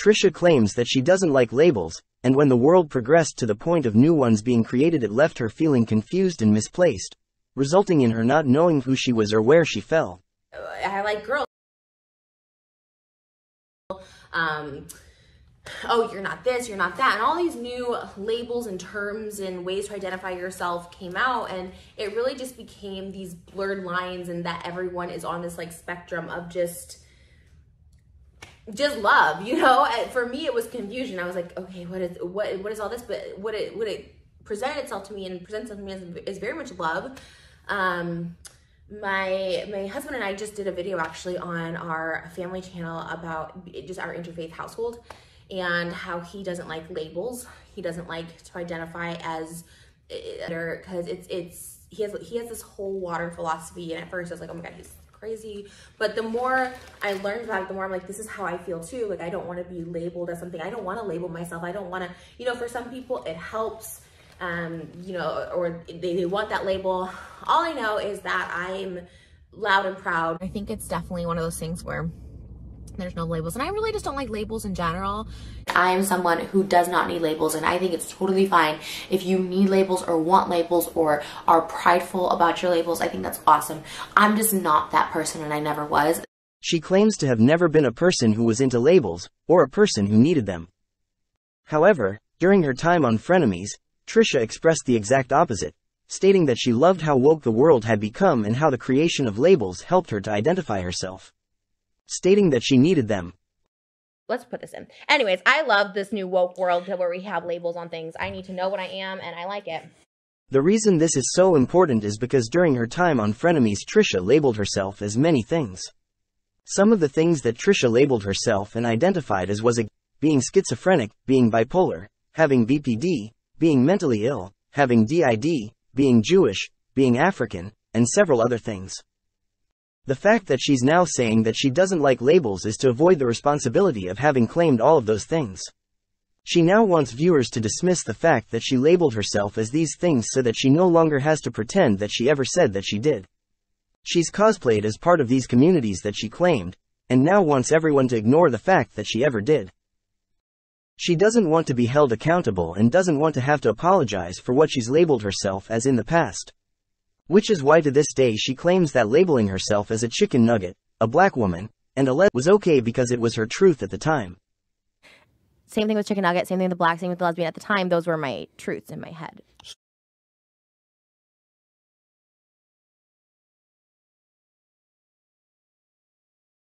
Trisha claims that she doesn't like labels, and when the world progressed to the point of new ones being created, it left her feeling confused and misplaced, resulting in her not knowing who she was or where she fell. I like girls. Oh, you're not this, you're not that. And all these new labels and terms and ways to identify yourself came out, and it really just became these blurred lines, and that everyone is on this like spectrum of just love, you know? And for me, it was confusion. I was like, okay, what is all this? But what it presented itself to me and presents itself to me is very much love. My husband and I just did a video actually on our family channel about just our interfaith household and how he doesn't like labels. He doesn't like to identify as, because he has this whole water philosophy, and at first I was like, oh my God, he's crazy. But the more I learned about it, the more I'm like, this is how I feel too. Like, I don't want to be labeled as something. I don't want to label myself. I don't want to, you know, for some people it helps, you know, or they want that label. All I know is that I'm loud and proud. I think it's definitely one of those things where there's no labels, and I really just don't like labels in general. I am someone who does not need labels, and I think it's totally fine if you need labels or want labels or are prideful about your labels. I think that's awesome. I'm just not that person, and I never was. She claims to have never been a person who was into labels, or a person who needed them. However, during her time on Frenemies, Trisha expressed the exact opposite, stating that she loved how woke the world had become and how the creation of labels helped her to identify herself, stating that she needed them. Let's put this in. Anyways, I love this new woke world where we have labels on things. I need to know what I am, and I like it. The reason this is so important is because during her time on Frenemies, Trisha labeled herself as many things. Some of the things that Trisha labeled herself and identified as was being schizophrenic, being bipolar, having BPD, being mentally ill, having DID, being Jewish, being African, and several other things. The fact that she's now saying that she doesn't like labels is to avoid the responsibility of having claimed all of those things. She now wants viewers to dismiss the fact that she labeled herself as these things so that she no longer has to pretend that she ever said that she did. She's cosplayed as part of these communities that she claimed, and now wants everyone to ignore the fact that she ever did. She doesn't want to be held accountable and doesn't want to have to apologize for what she's labeled herself as in the past. Which is why to this day she claims that labeling herself as a chicken nugget, a black woman, and a lesbian was okay because it was her truth at the time. Same thing with chicken nugget, same thing with the black, same with the lesbian. At the time, those were my truths in my head.